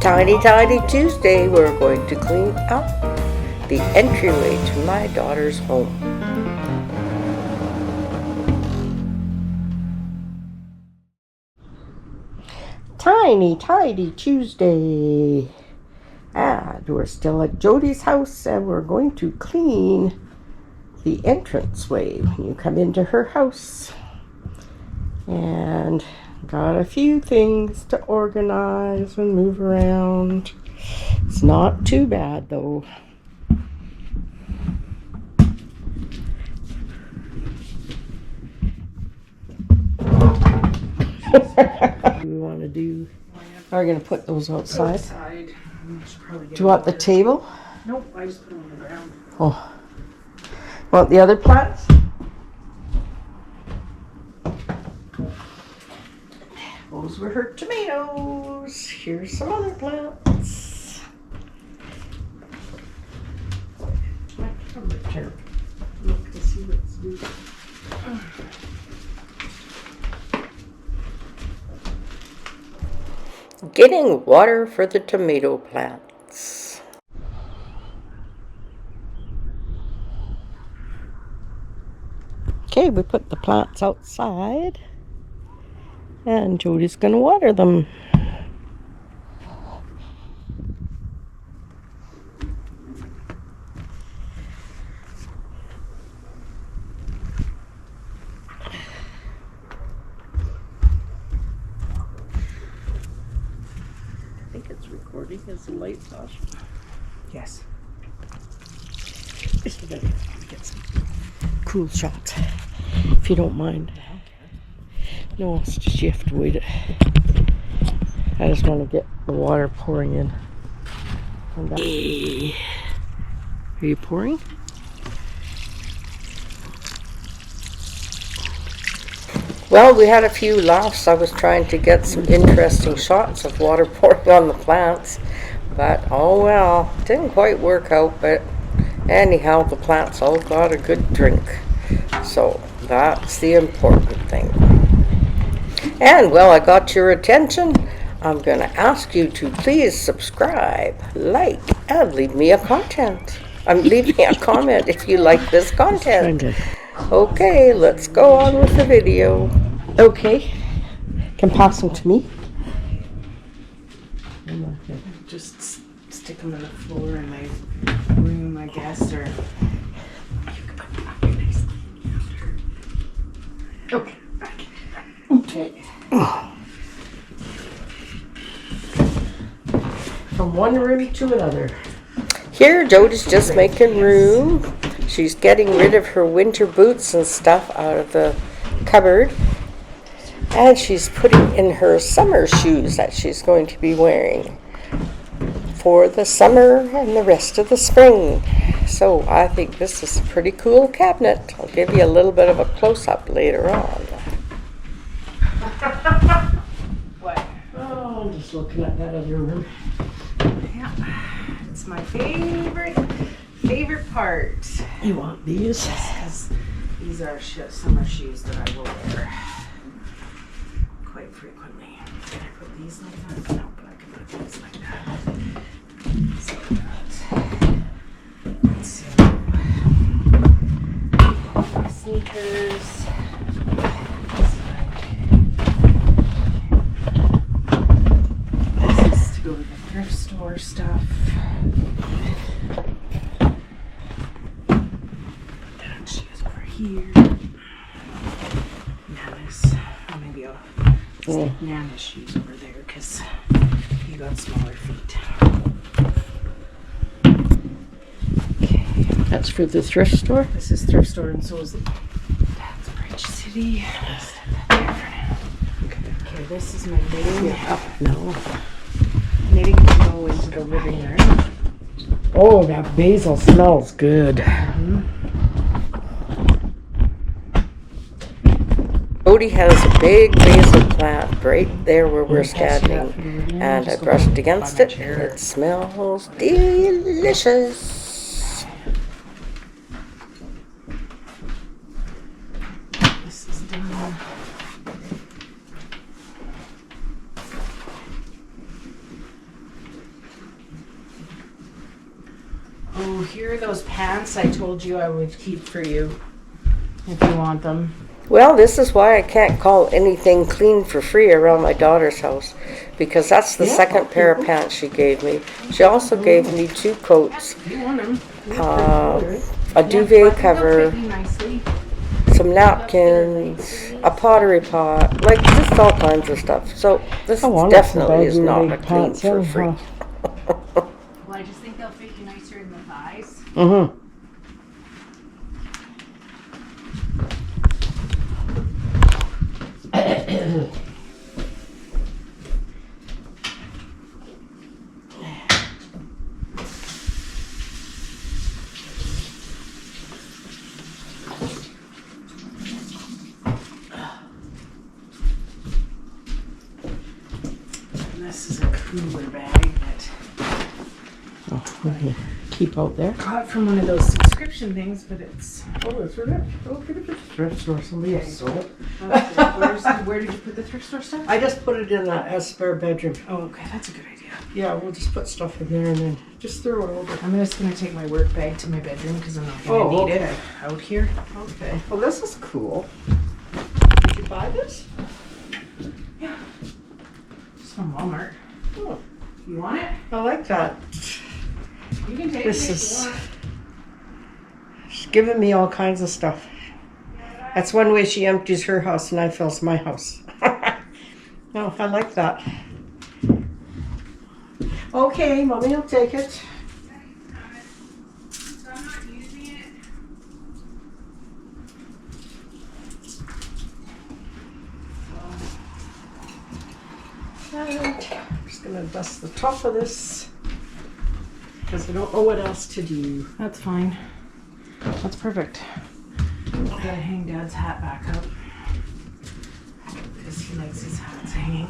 Tiny Tidy Tuesday, we're going to clean up the entryway to my daughter's home. Tiny Tidy Tuesday. And we're still at Jody's house and we're going to clean the entranceway when you come into her house. And got a few things to organize and move around. It's not too bad though. We want to do. Are we going to put those outside? Do you want the table? Nope, I just put them on the ground. Oh. Want the other plants? Those were her tomatoes. Here's some other plants. Look and see what's new. Getting water for the tomato plants. Okay, we put the plants outside and Jody's gonna water them. I think it's recording. Is the light off? Yes. Just gotta get some cool shots, if you don't mind. No, it's just you have to wait it. I just want to get the water pouring in. Hey. Are you pouring? Well, we had a few laughs. I was trying to get some interesting shots of water pouring on the plants. But, oh well, didn't quite work out. But anyhow, the plants all got a good drink. So, that's the important thing. And, well, I got your attention. I'm going to ask you to please subscribe, like, and leave me a comment. Leave me a comment if you like this content. Okay, let's go on with the video. Okay, can pass them to me. Just stick them on the floor in my room, I guess, or you can put them back nice. Okay. Okay. From one room to another. Here, Jody's just making room. She's getting rid of her winter boots and stuff out of the cupboard. And she's putting in her summer shoes that she's going to be wearing for the summer and the rest of the spring. So I think this is a pretty cool cabinet. I'll give you a little bit of a close-up later on. What? Oh, I'm just looking at that other room. Yeah, it's my favorite part. You want these? Because these are summer shoes that I will wear quite frequently. Can I put these like that? No, but I can put these like that. So let's see. Sneakers. This is to go to the thrift store stuff. And shoes over here. Nana's. Or maybe I'll stick Nana's shoes over there because you got smaller feet. Okay. That's for the thrift store? This is thrift store and so is that's Bridge City. I'll set that there for now. Okay, this is my knitting. No. Knitting to go into the living room. Oh, that basil smells good. Jody has a big basil plant right there where we're standing, and I brushed against it, and it smells delicious. This is done. Oh, here are those pants I told you I would keep for you if you want them. Well, this is why I can't call anything clean for free around my daughter's house, because that's the second pair of pants she gave me. She also gave me 2 coats, You want them? a duvet cover, some napkins, a pottery pot, like just all kinds of stuff. So this definitely is not a clean for free. Well, I just think they'll fit you nicer in the thighs. Mm-hmm. And this is a cooler bag that Keep out there. got from one of those subscription things, but it's. Oh, that's right. Oh, look at the thrift store. Somebody else sold it. Where did you put the thrift store stuff? I just put it in a spare bedroom. Oh, okay, that's a good idea. Yeah, we'll just put stuff in there and then just throw it over. I'm just gonna take my work bag to my bedroom because I'm not gonna need it out here. Okay. Well, this is cool. Did you buy this? Yeah. It's from Walmart. Oh, You want it? I like that. You can take This it is- if you want. She's giving me all kinds of stuff. That's one way she empties her house and I fills my house. No, I like that. Okay, Mommy will take it. So I'm not using it. And I'm just gonna dust the top of this because I don't know what else to do. That's fine. That's perfect. I gotta hang Dad's hat back up because he likes his hats hanging.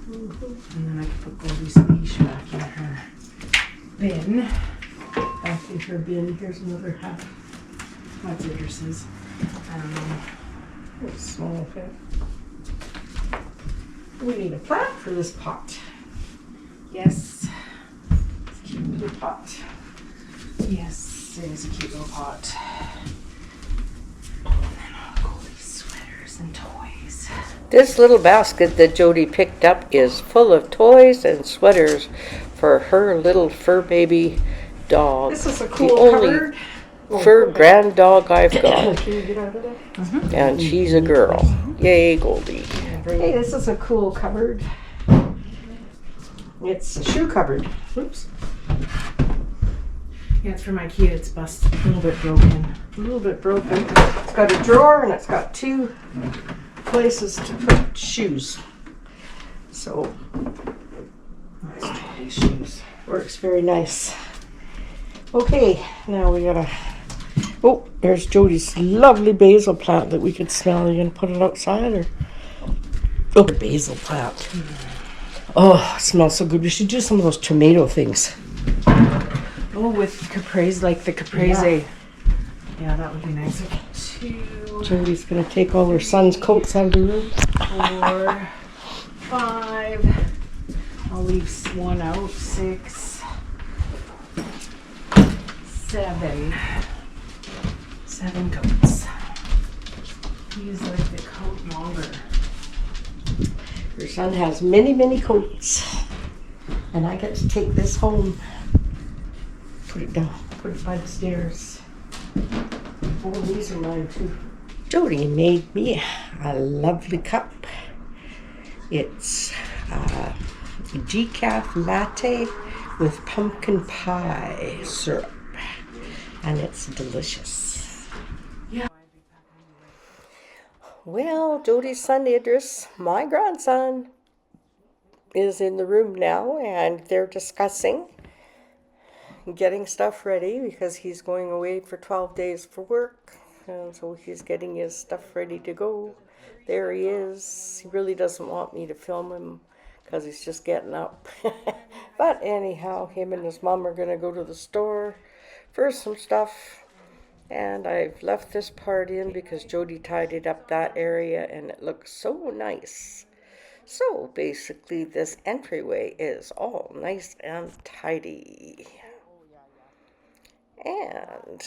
And then I can put Goldie's leash back in her bin. Back in her bin, here's another hat. That's Idris's. It's small fit. We need a plant for this pot. Yes. It's a cute little pot. Yes, it is a cute little pot. And then all Goldie's sweaters and toys. This little basket that Jody picked up is full of toys and sweaters for her little fur baby dog. This is a The cool only cupboard. fur grand dog I've got. Can you get out of there? And she's a girl. Yay, Goldie. Hey, this is a cool cupboard. It's a shoe cupboard. Oops. Yeah, it's from IKEA. It's busted, a little bit broken. A little bit broken. It's got a drawer and it's got 2 places to put shoes. So, That's Jody's shoes. works very nice. Okay, now we gotta. Oh, there's Jody's lovely basil plant that we could smell. Are you gonna put it outside or? Oh, the basil plant. Oh, it smells so good. We should do some of those tomato things. Oh, with caprese, like the caprese. Yeah, that would be nice. Okay, 2, Jody's gonna take all her son's coats out of the room. 4, 5. I'll leave one out. 6, 7. 7 coats. Use like the coat longer. Her son has many, many coats. And I get to take this home. Put it down. Put it by the stairs. Oh, these are mine too. Jody made me a lovely cup. It's a decaf latte with pumpkin pie syrup. And it's delicious. Well, Jody's son Idris, my grandson, is in the room now and they're discussing getting stuff ready because he's going away for 12 days for work. And so he's getting his stuff ready to go. There he is. He really doesn't want me to film him because he's just getting up. But anyhow, him and his mom are going to go to the store for some stuff. And I've left this part in because Jody tidied up that area and it looks so nice. So basically this entryway is all nice and tidy. And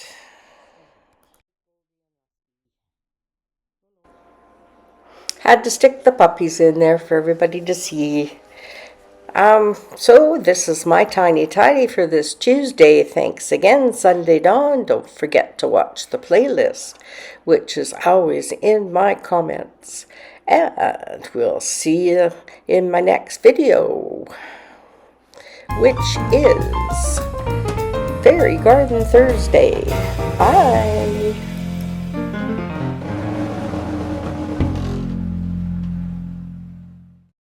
had to stick the puppies in there for everybody to see. So this is my tiny tidy for this Tuesday. Thanks again, Sunday Dawn. Don't forget to watch the playlist, which is always in my comments. And we'll see you in my next video, which is Fairy Garden Thursday. Bye.